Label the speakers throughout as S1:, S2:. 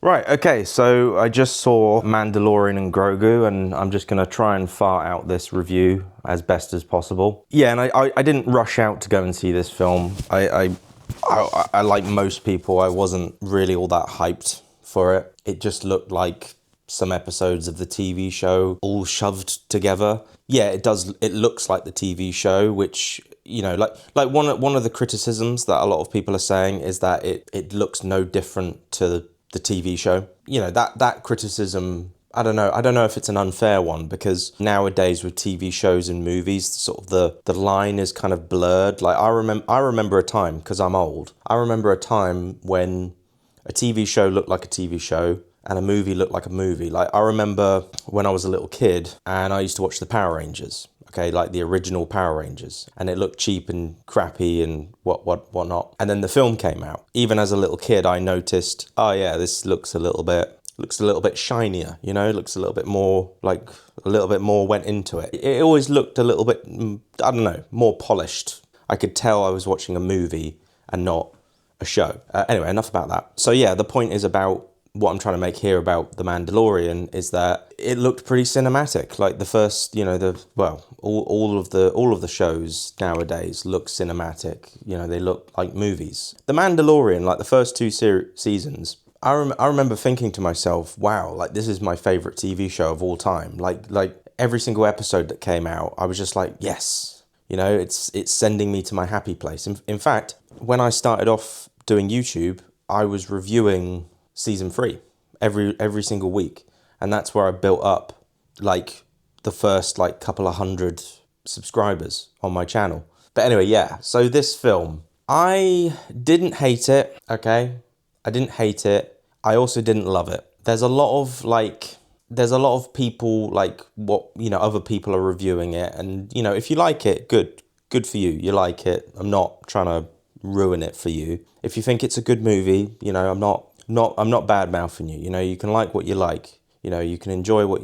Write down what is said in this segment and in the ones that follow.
S1: Right, okay, so I just saw Mandalorian and Grogu, and I'm just gonna try and fart out this review as best as possible. Yeah, and I didn't rush out to go and see this film. I like most people, I wasn't really all that hyped for it. It just looked like some episodes of the TV show all shoved together. Yeah, it does. It looks like the TV show, which like one of the criticisms that a lot of people are saying is that it looks no different to the TV show. That criticism. I don't know if it's an unfair one because nowadays with TV shows and movies, sort of the line is kind of blurred. Like I remember a time because I'm old. I remember a time when a TV show looked like a TV show and a movie looked like a movie. Like I remember when I was a little kid and I used to watch the Power Rangers. Okay, like the original Power Rangers, and it looked cheap and crappy and whatnot. And then the film came out. Even as a little kid, I noticed, oh yeah, this looks a little bit shinier. Looks a little bit more like a little bit more went into it. It always looked a little bit, I don't know, more polished. I could tell I was watching a movie and not a show. Anyway, enough about that. So yeah, the point is about what I'm trying to make here about The Mandalorian is that it looked pretty cinematic. Like the first, all of the shows nowadays look cinematic. They look like movies. The Mandalorian, like the first two seasons, I remember thinking to myself, wow, like this is my favorite TV show of all time. Like every single episode that came out, I was just like, yes, it's sending me to my happy place. In fact, when I started off doing YouTube, I was reviewing season 3 every single week, and that's where I built up like the first like couple of hundred subscribers on my channel. But anyway, yeah, so this film, I didn't hate it. Okay, I didn't hate it. I also didn't love it. There's a lot of people like what other people are reviewing it, and if you like it, good for you, you like it. I'm not trying to ruin it for you. If you think it's a good movie, I'm not bad mouthing you. You can like what you like. You can enjoy what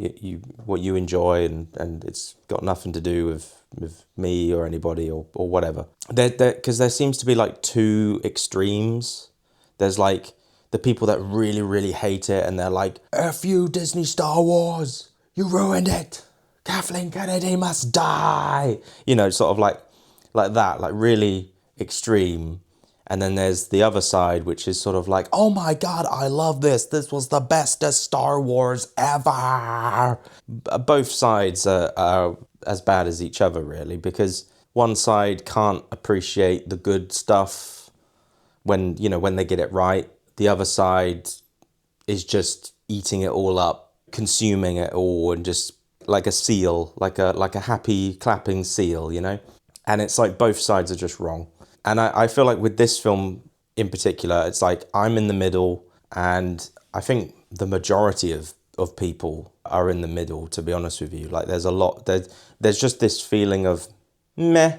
S1: you enjoy, and it's got nothing to do with me or anybody or whatever. Because there seems to be like two extremes. There's like the people that really, really hate it, and they're like, "F you, Disney Star Wars, you ruined it. Kathleen Kennedy must die." Sort of like that, like really extreme. And then there's the other side, which is sort of like, oh my God, I love this. This was the bestest Star Wars ever. Both sides are as bad as each other, really, because one side can't appreciate the good stuff when they get it right. The other side is just eating it all up, consuming it all, and just like a seal, like a happy clapping seal, And it's like both sides are just wrong. And I feel like with this film in particular, it's like I'm in the middle, and I think the majority of people are in the middle, to be honest with you. Like there's just this feeling of meh.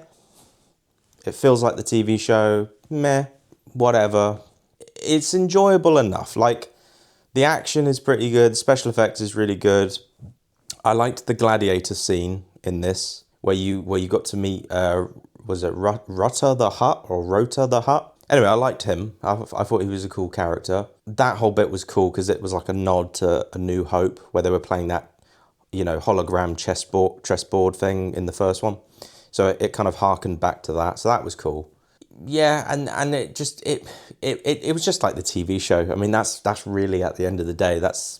S1: It feels like the TV show, meh, whatever. It's enjoyable enough. Like the action is pretty good, special effects is really good. I liked the gladiator scene in this where you got to meet was it Rota the Hutt or Rota the Hutt? Anyway, I liked him. I thought he was a cool character. That whole bit was cool because it was like a nod to A New Hope, where they were playing that, hologram chessboard thing in the first one. So it kind of harkened back to that. So that was cool. Yeah, and it was just like the TV show. I mean, that's really at the end of the day, that's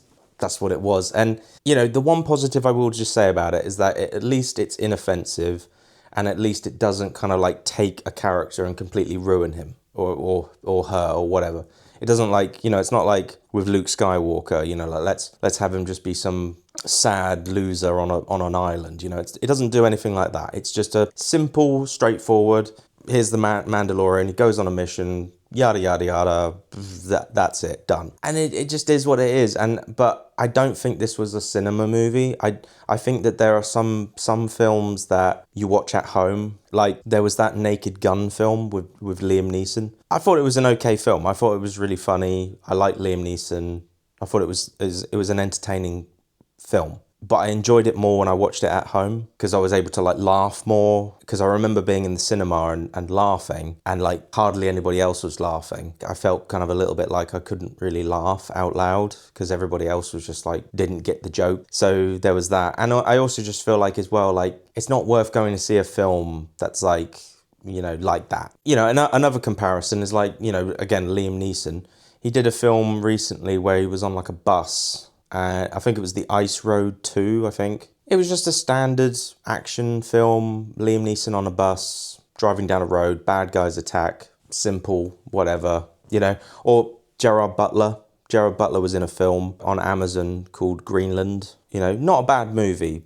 S1: what it was. And the one positive I will just say about it is that at least it's inoffensive. And at least it doesn't kind of like take a character and completely ruin him or her or whatever. It doesn't it's not like with Luke Skywalker, like let's have him just be some sad loser on an island. It doesn't do anything like that. It's just a simple, straightforward. Here's the Mandalorian. He goes on a mission. Yada yada yada. That's it. Done. And it just is what it is. But I don't think this was a cinema movie. I think that there are some films that you watch at home. Like there was that Naked Gun film with Liam Neeson. I thought it was an okay film. I thought it was really funny. I like Liam Neeson. I thought it was an entertaining film. but I enjoyed it more when I watched it at home because I was able to like laugh more. Because I remember being in the cinema and laughing, and like hardly anybody else was laughing. I felt kind of a little bit like I couldn't really laugh out loud because everybody else was just like didn't get the joke. So there was that. And I also just feel like as well, like it's not worth going to see a film that's like, you know, like that. You know, another comparison is like, you know, again, Liam Neeson. He did a film recently where he was on like a bus. I think it was The Ice Road 2, I think. It was just a standard action film. Liam Neeson on a bus, driving down a road, bad guys attack, simple, whatever, you know. Or Gerard Butler. Gerard Butler was in a film on Amazon called Greenland. You know, not a bad movie.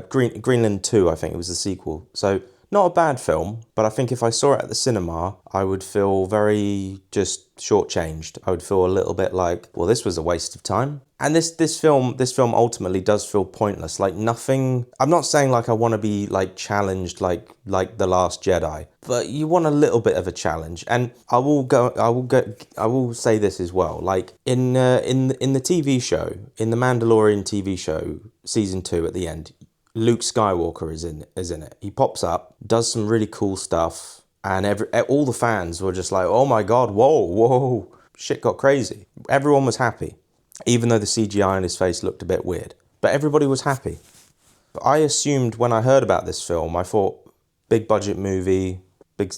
S1: Greenland 2, I think it was the sequel. So not a bad film, but I think if I saw it at the cinema, I would feel very just shortchanged. I would feel a little bit like, well, this was a waste of time. And this film ultimately does feel pointless. Like nothing. I'm not saying like I want to be like challenged like The Last Jedi, but you want a little bit of a challenge. And I will say this as well. Like in the TV show, in the Mandalorian TV show, season 2 at the end, Luke Skywalker is in it. He pops up, does some really cool stuff, and all the fans were just like, "Oh my god, whoa, shit got crazy." Everyone was happy, even though the CGI on his face looked a bit weird. But everybody was happy. But I assumed when I heard about this film, I thought big budget movie, big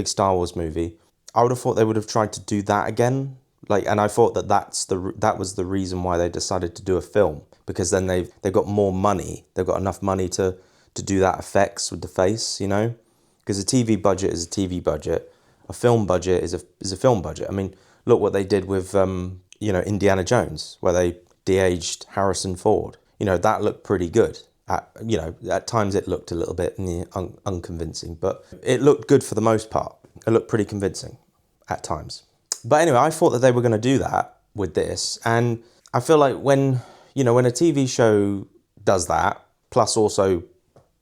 S1: Star Wars movie. I would have thought they would have tried to do that again. Like, and I thought that was the reason why they decided to do a film, because then they've got more money. They've got enough money to do that effects with the face, you know? Because a TV budget is a TV budget. A film budget is a film budget. I mean, look what they did with Indiana Jones, where they de-aged Harrison Ford. You know, that looked pretty good. At times it looked a little bit unconvincing, but it looked good for the most part. It looked pretty convincing at times. But anyway, I thought that they were going to do that with this. And I feel like when a TV show does that, plus also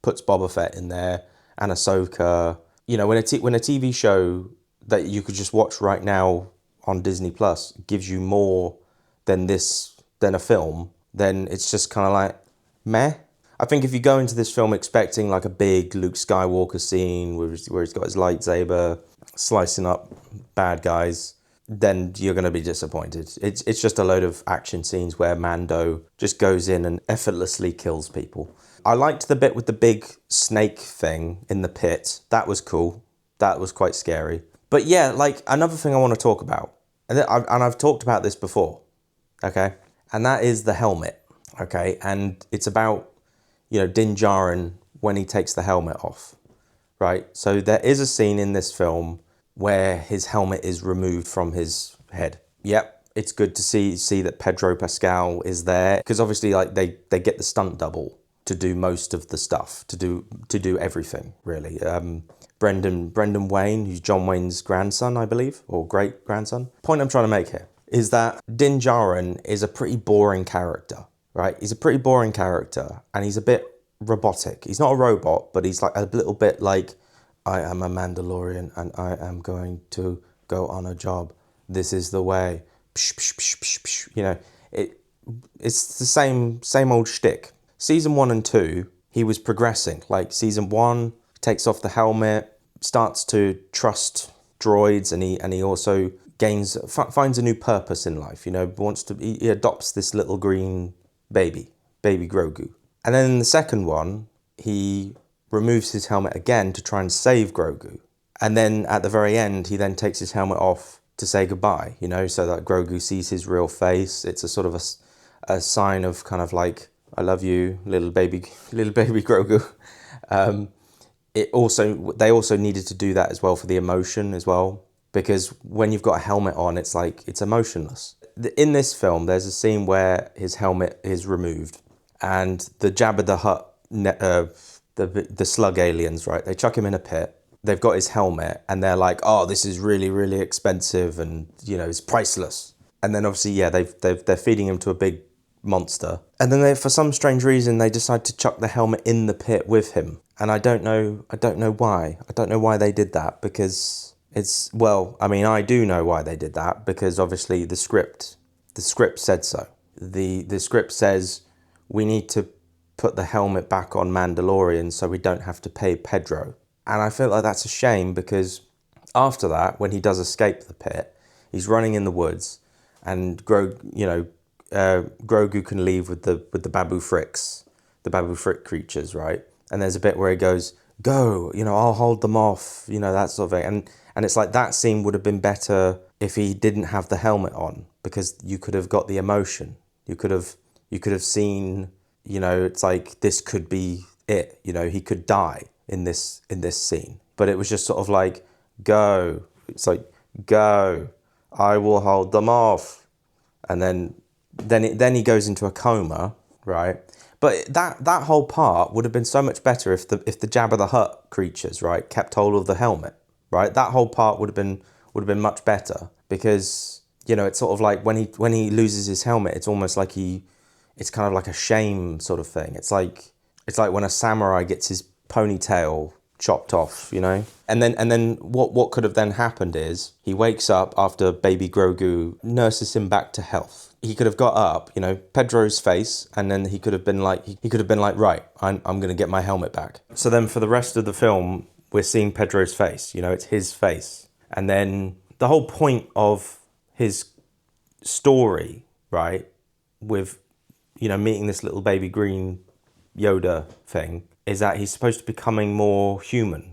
S1: puts Boba Fett in there and Ahsoka, you know, when a TV show that you could just watch right now on Disney Plus gives you more than a film, then it's just kind of like, meh. I think if you go into this film expecting like a big Luke Skywalker scene where he's got his lightsaber slicing up bad guys, then you're going to be disappointed. It's just a load of action scenes where Mando just goes in and effortlessly kills people. I liked the bit with the big snake thing in the pit. That was cool. That was quite scary. But yeah, like another thing I want to talk about, and I've talked about this before, okay? And that is the helmet, okay? And it's about, Din Djarin when he takes the helmet off, right? So there is a scene in this film where his helmet is removed from his head. Yep, it's good to see that Pedro Pascal is there, because obviously like they get the stunt double to do most of the stuff, to do everything really. Brendan Wayne, who's John Wayne's grandson, I believe, or great grandson. Point I'm trying to make here is that Din Djarin is a pretty boring character, right? He's a pretty boring character, and he's a bit robotic. He's not a robot, but he's like a little bit like, I am a Mandalorian and I am going to go on a job. This is the way. Psh, psh, psh, psh, psh. You know, it's the same old shtick. Season 1 and 2, he was progressing. Like season 1, takes off the helmet, starts to trust droids, and he also finds a new purpose in life. You know, he adopts this little green baby Grogu. And then in the second one, he removes his helmet again to try and save Grogu. And then at the very end, he then takes his helmet off to say goodbye, so that Grogu sees his real face. It's a sort of a sign of kind of like, I love you, little baby Grogu. They also needed to do that as well for the emotion as well, because when you've got a helmet on, it's like, it's emotionless. In this film, there's a scene where his helmet is removed, and the Jabba the Hutt, the slug aliens, right? They chuck him in a pit. They've got his helmet, and they're like, "Oh, this is really, really expensive, and it's priceless." And then obviously, yeah, they're feeding him to a big monster, and then for some strange reason, they decide to chuck the helmet in the pit with him. And I don't know why. I don't know why they did that, because I do know why they did that, because obviously the script said so. The script says we need to put the helmet back on Mandalorian so we don't have to pay Pedro. And I feel like that's a shame, because after that, when he does escape the pit, he's running in the woods, and Grogu can leave with the Babu Fricks, the Babu Frick creatures, right? And there's a bit where he goes, "Go, I'll hold them off," that sort of thing. And it's like that scene would have been better if he didn't have the helmet on, because you could have got the emotion. You could have seen, it's like this could be it. He could die in this scene. But it was just sort of like, go. It's like, go. I will hold them off. And then he goes into a coma, right? But that whole part would have been so much better if the Jabba the Hutt creatures, right, kept hold of the helmet, right? That whole part would have been much better, because it's sort of like when he loses his helmet, it's almost like it's kind of like a shame sort of thing. It's like when a samurai gets his ponytail chopped off, And then what could have then happened is he wakes up after baby Grogu nurses him back to health. He could have got up, Pedro's face, and then he could have been like, right, I'm going to get my helmet back. So then for the rest of the film, we're seeing Pedro's face, it's his face. And then the whole point of his story, right, with, meeting this little baby green Yoda thing, is that he's supposed to be becoming more human,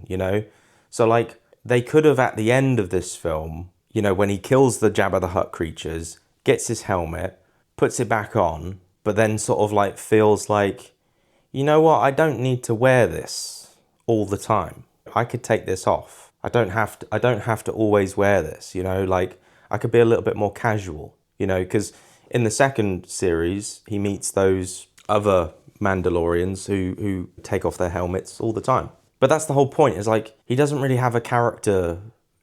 S1: So like, they could have, at the end of this film, when he kills the Jabba the Hutt creatures, gets his helmet, puts it back on, but then sort of like feels like, what, I don't need to wear this all the time. I could take this off. I don't have to always wear this, like I could be a little bit more casual, because in the second series, he meets those other Mandalorians who take off their helmets all the time. But that's the whole point, is like, he doesn't really have a character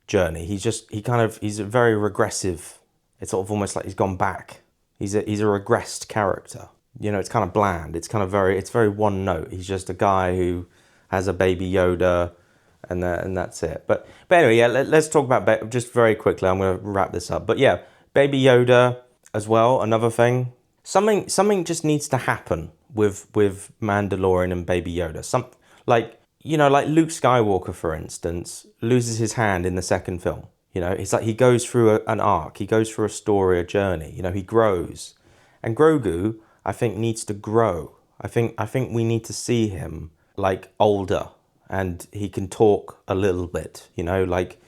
S1: journey. He's a very regressive. It's sort of almost like he's gone back. He's a regressed character. It's kind of bland. It's very one note. He's just a guy who has a baby Yoda, and that's it. But anyway, yeah, let's talk about just very quickly. I'm going to wrap this up. But yeah, baby Yoda as well. Another thing. Something just needs to happen with Mandalorian and baby Yoda. Like Luke Skywalker, for instance, loses his hand in the second film. It's like he goes through an arc, he goes through a story, a journey. He grows, and Grogu, I think, needs to grow. I think we need to see him like older, and he can talk a little bit. Like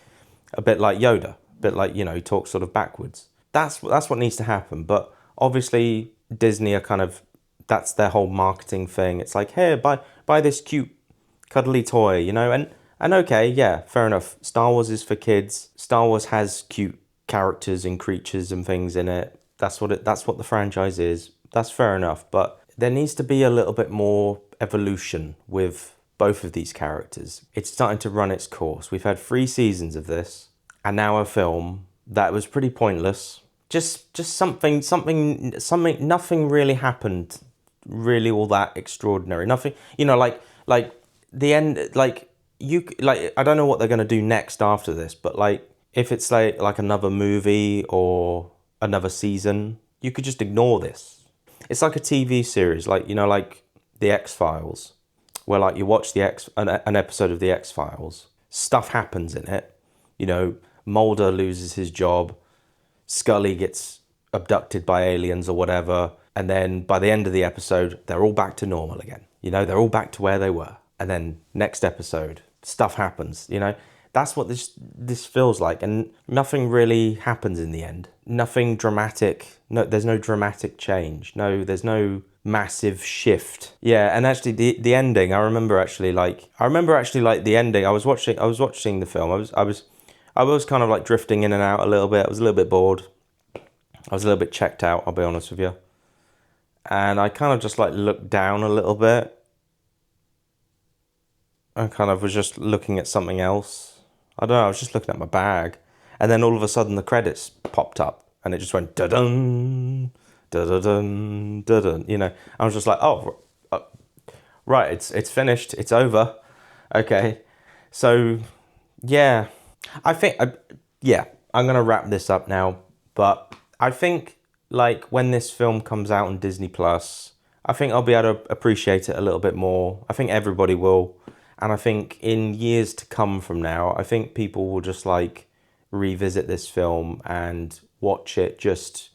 S1: a bit like Yoda, a bit like he talks sort of backwards. That's what needs to happen. But obviously, Disney are kind of, that's their whole marketing thing. It's like, hey, buy this cute, cuddly toy, And okay, yeah, fair enough. Star Wars is for kids. Star Wars has cute characters and creatures and things in it. That's what the franchise is. That's fair enough. But there needs to be a little bit more evolution with both of these characters. It's starting to run its course. We've had 3 seasons of this, and now a film that was pretty pointless. Just something. Nothing really happened, really all that extraordinary. Nothing. Like the end. I don't know what they're gonna do next after this, but like if it's like another movie or another season, you could just ignore this. It's like a TV series, like the X-Files, where like you watch an episode of the X-Files, stuff happens in it. Mulder loses his job, Scully gets abducted by aliens or whatever, and then by the end of the episode, they're all back to normal again. They're all back to where they were. And then next episode, stuff happens, That's what this feels like, and nothing really happens in the end. Nothing dramatic. No, there's no dramatic change. No, there's no massive shift. Yeah, and actually the ending, I remember actually like the ending. I was watching the film. I was kind of like drifting in and out a little bit. I was a little bit bored. I was a little bit checked out, I'll be honest with you. And I kind of just like looked down a little bit. I kind of was just looking at something else. I don't know, I was just looking at my bag. And then all of a sudden the credits popped up and it just went da-dun, da-da-dun, da-dun, I was just like, oh, right, it's finished, it's over. Okay, so, yeah. I think, I'm going to wrap this up now. But I think, like, when this film comes out on Disney+, I think I'll be able to appreciate it a little bit more. I think everybody will. And I think in years to come from now, I think people will just like revisit this film and watch it just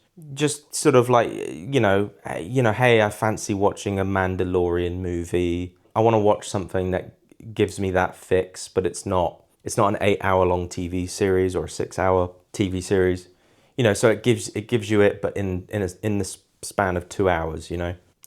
S1: sort of like, hey, I fancy watching a Mandalorian movie. I want to watch something that gives me that fix, but it's not an 8-hour long TV series or a 6-hour TV series. So it gives you it, but in the span of 2 hours,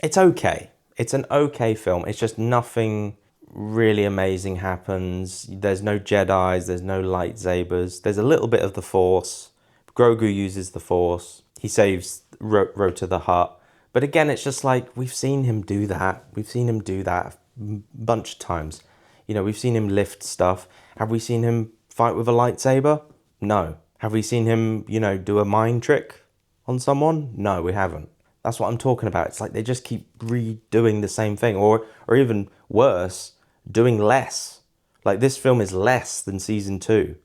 S1: It's okay. It's an okay film. It's just nothing really amazing happens. There's no Jedis, there's no lightsabers. There's a little bit of the Force. Grogu uses the Force. He saves Rota the Hutt. But again, it's just like, we've seen him do that. We've seen him do that a bunch of times. We've seen him lift stuff. Have we seen him fight with a lightsaber? No. Have we seen him, do a mind trick on someone? No, we haven't. That's what I'm talking about. It's like they just keep redoing the same thing, or even worse, doing less. Like, this film is less than season 2.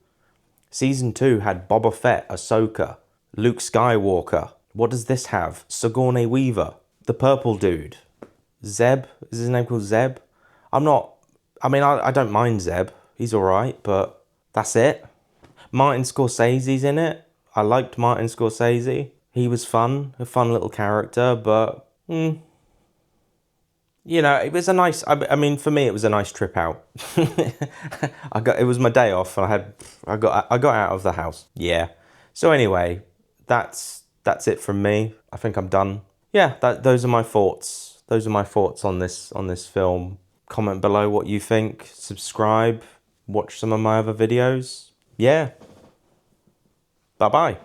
S1: Season 2 had Boba Fett, Ahsoka, Luke Skywalker. What does this have? Sigourney Weaver, the purple dude, Zeb. Is his name called Zeb? I don't mind Zeb. He's all right, but that's it. Martin Scorsese's in it. I liked Martin Scorsese. He was fun, a fun little character, but it was a nice. For me, it was a nice trip out. It was my day off, and I got out of the house. Yeah. So anyway, that's it from me. I think I'm done. Yeah. Those are my thoughts. Those are my thoughts on this film. Comment below what you think. Subscribe. Watch some of my other videos. Yeah. Bye-bye.